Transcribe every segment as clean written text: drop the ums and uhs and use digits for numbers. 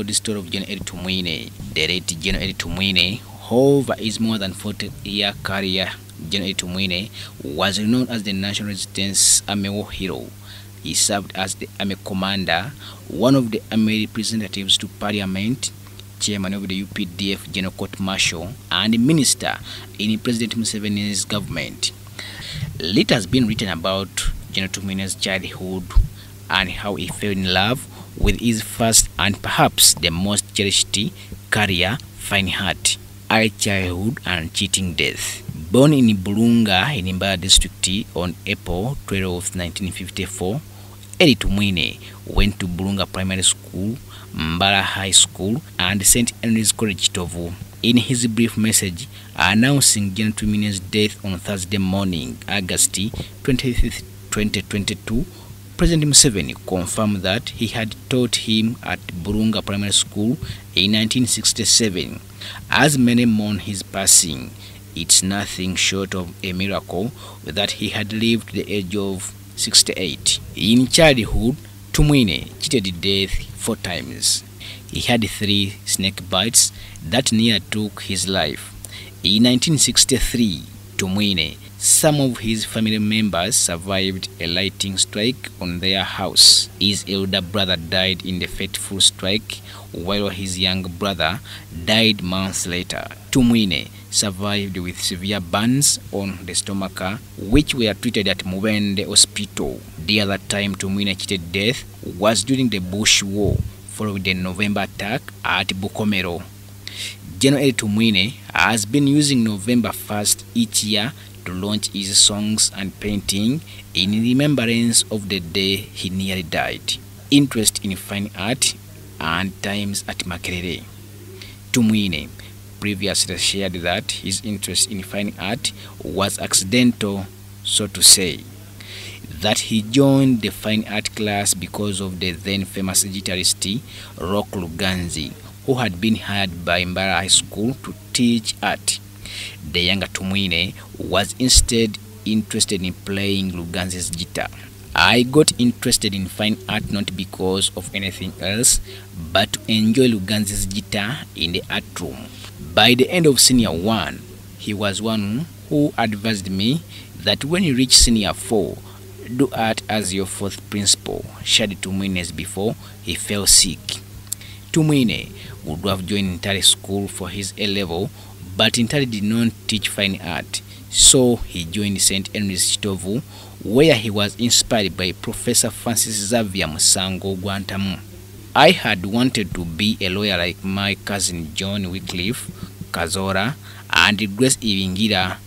told the story of General Elly Tumwine. The late General Elly Tumwine, over his more than 40-year career, General Elly Tumwine was known as the National Resistance Army War Hero. He served as the Army Commander, one of the Army representatives to Parliament, Chairman of the UPDF General Court Martial, and Minister in President Museveni's government. Little has been written about General Tumwine's childhood and how he fell in love with his first and perhaps the most cherished career, fine heart, early childhood and cheating death. Born in Burunga in Mbara district on April 12, 1954, Elly Tumwine went to Burunga Primary School, Mbara High School, and St. Henry's College Tovu. In his brief message announcing General Tumwine's death on Thursday morning, August 25, 2022, President Museveni confirmed that he had taught him at Burunga Primary School in 1967. As many mourn his passing, it's nothing short of a miracle that he had lived to the age of 68. In childhood, Tumwine cheated death 4 times. He had 3 snake bites that near took his life. In 1963, Tumwine, some of his family members survived a lightning strike on their house. His elder brother died in the fateful strike, while his younger brother died months later. Tumwine survived with severe burns on the stomach, which were treated at Mubende Hospital. The other time Tumwine cheated death was during the Bush War, following the November attack at Bukomero. General Elly Tumwine has been using November 1st each year to launch his songs and painting in remembrance of the day he nearly died. Interest in fine art and times at Makerere. Tumwine previously shared that his interest in fine art was accidental, so to say, that he joined the fine art class because of the then famous guitarist Rock Luganzi, who had been hired by Mbara High School to teach art. The younger Tumwine was instead interested in playing Luganzi's guitar. I got interested in fine art not because of anything else, but to enjoy Luganzi's guitar in the art room. By the end of Senior 1, he was one who advised me that when you reach Senior 4, do art as your 4th principal, shared Tumwine before he fell sick. Tumwine would have joined Ntare School for his A-level, but Ntare did not teach fine art, so he joined St. Henry's Tovu, where he was inspired by Professor Francis Xavier Musango Gwantamu. I had wanted to be a lawyer like my cousin John Wycliffe, Kazora, and Grace Ibingira,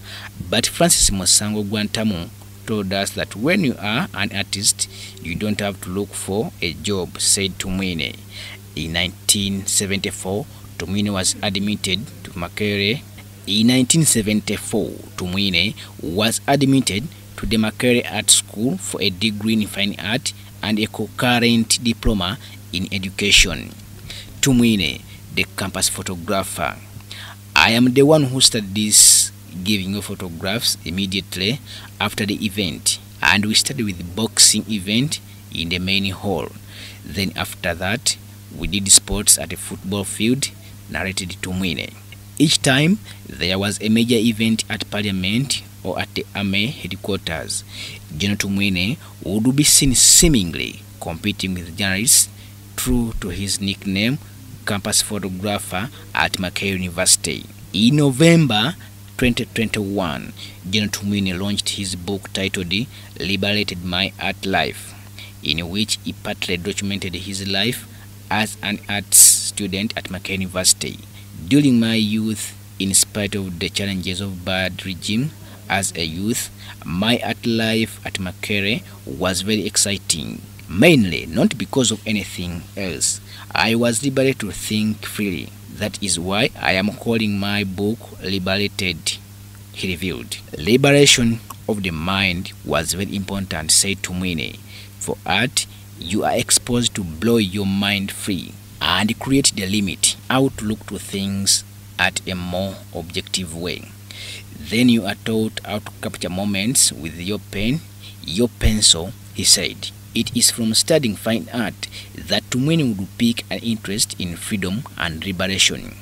but Francis Musango Gwantamu told us that when you are an artist, you don't have to look for a job, said Tumwine. In 1974, Tumwine was admitted to Makerere. In 1974, Tumwine was admitted to the Makerere Art School for a degree in fine art and a concurrent diploma in education. Tumwine, the campus photographer. I am the one who started this, giving you photographs immediately after the event, and we started with the boxing event in the main hall. Then after that, we did sports at a football field, narrated Tumwine. Each time there was a major event at Parliament or at the Army headquarters, General Tumwine would be seen seemingly competing with journalists, true to his nickname, campus photographer at Makerere University. In November 2021, General Tumwine launched his book titled Liberated My Art Life, in which he partly documented his life as an arts student at Makerere University. During my youth, in spite of the challenges of bad regime as a youth, my art life at Makerere was very exciting, mainly not because of anything else. I was liberated to think freely. That is why I am calling my book Liberated, he revealed. Liberation of the mind was very important, said Tumwine. For art, you are exposed to blow your mind free and create the limit, outlook to things at a more objective way. Then you are taught how to capture moments with your pen, your pencil, he said. It is from studying fine art that Tumwine would pick an interest in freedom and liberation.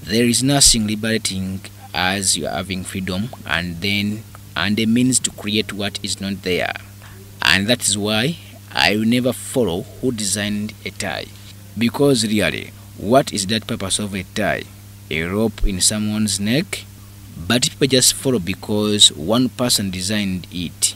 There is nothing liberating as you are having freedom and a means to create what is not there. And that is why I will never follow who designed a tie. Because really, what is that purpose of a tie? A rope in someone's neck? But people just follow because one person designed it.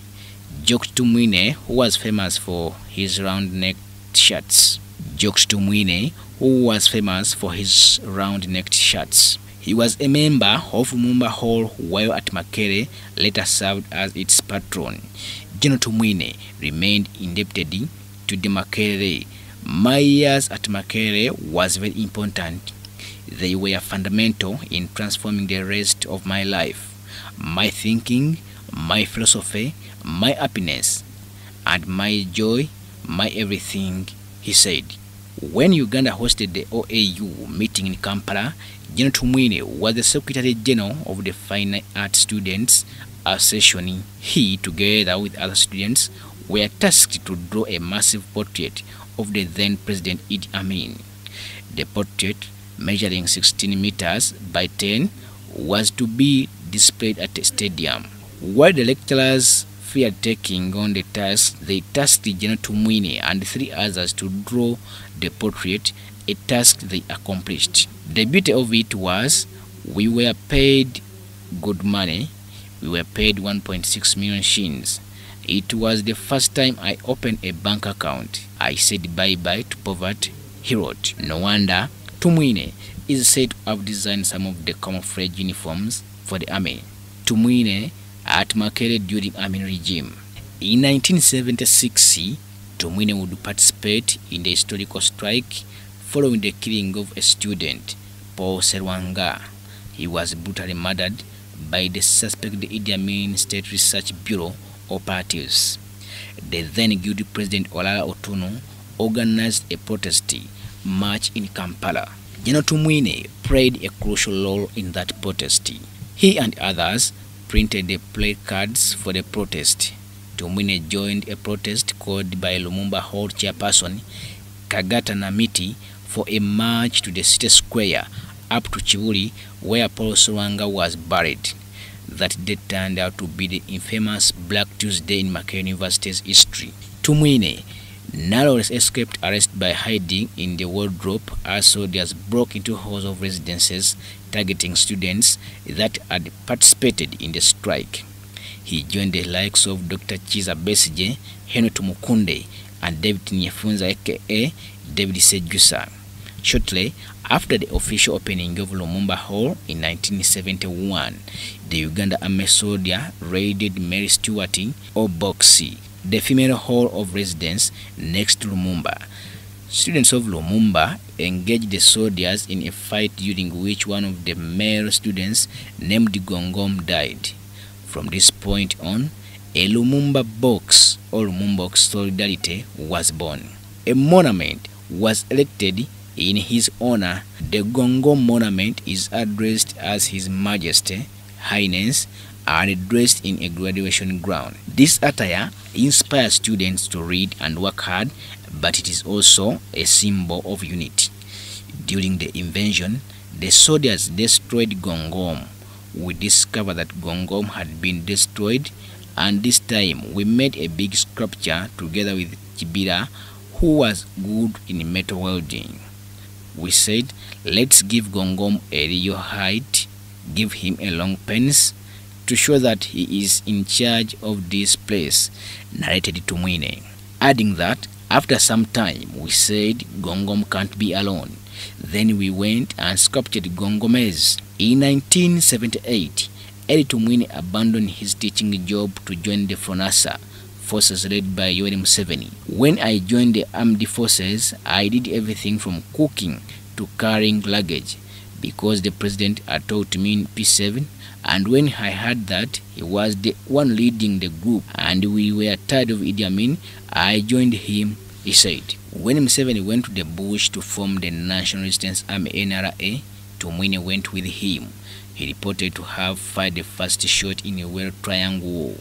Jokes Tumwine, who was famous for his round-necked shirts. Jokes Tumwine, who was famous for his round-necked shirts. He was a member of Lumumba Hall while at Makerere, later served as its patron. General Tumwine remained indebted to the Makerere. My years at Makerere was very important. They were fundamental in transforming the rest of my life, my thinking, my philosophy, my happiness, and my joy, my everything, he said. When Uganda hosted the OAU meeting in Kampala, General Tumwine was the Secretary General of the Fine Art Students Association. He, together with other students, were tasked to draw a massive portrait of the then President Idi Amin. The portrait, measuring 16 meters by 10, was to be displayed at a stadium. While the lecturers feared taking on the task, they tasked General Tumwine and 3 others to draw the portrait, a task they accomplished. The beauty of it was we were paid good money. We were paid 1.6 million shillings. It was the first time I opened a bank account. I said bye-bye to poverty, he wrote. No wonder Tumwine is said to have designed some of the camouflage uniforms for the army. Tumwine at Makerere during Amin regime. In 1976, Tumwine would participate in the historical strike following the killing of a student, Paul Serwanga. He was brutally murdered by the suspected Idi Amin State Research Bureau operatives. The then guilty President Olala Otuno organized a protest march in Kampala. General Tumwine played a crucial role in that protest. He and others printed the placards for the protest. Tumwine joined a protest called by Lumumba Hall chairperson Kagata Namiti for a march to the city square up to Chibuli, where Paul Serwanga was buried. That day turned out to be the infamous Black Tuesday in Makerere University's history. Tumwine narrowly escaped arrest by hiding in the wardrobe as soldiers broke into halls of residences targeting students that had participated in the strike. He joined the likes of Dr. Chiza Besigye, Henry Tumukunde, and David Nyefunza aka David Sejusa. Shortly after the official opening of Lumumba Hall in 1971, the Uganda Army soldier raided Mary Stewart or Boxy, the female hall of residence next to Lumumba. Students of Lumumba engaged the soldiers in a fight during which one of the male students named Gongom died. From this point on, a Lumumba box or Lumumba Solidarity was born. A monument was erected in his honor. The Gongom monument is addressed as His Majesty, Highness, and dressed in a graduation gown. This attire inspires students to read and work hard, but it is also a symbol of unity. During the invasion, the soldiers destroyed Gongom. We discovered that Gongom had been destroyed, and this time we made a big sculpture together with Kibira, who was good in metal welding. We said, let's give Gongom a real height, give him a long penis to show that he is in charge of this place, narrated Tumwine. Adding that, after some time, we said Gongom can't be alone. Then we went and sculpted Gongomese. In 1978, Elly Tumwine abandoned his teaching job to join the FRONASA, forces led by Yoweri Museveni. When I joined the armed forces, I did everything from cooking to carrying luggage, because the president had taught me in P7, and when I heard that he was the one leading the group and we were tired of Idi Amin, I joined him, he said. When Museveni went to the bush to form the National Resistance Army NRA, Tumwine went with him. He reported to have fired the first shot in a Well Triangle War.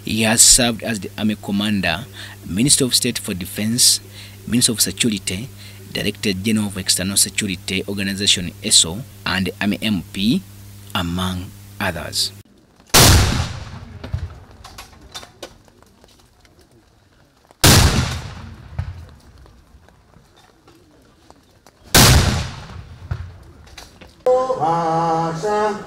He has served as the Army Commander, Minister of State for Defense, Minister of Security, Director General of External Security Organization ESO, and Army MP, among others. Asa,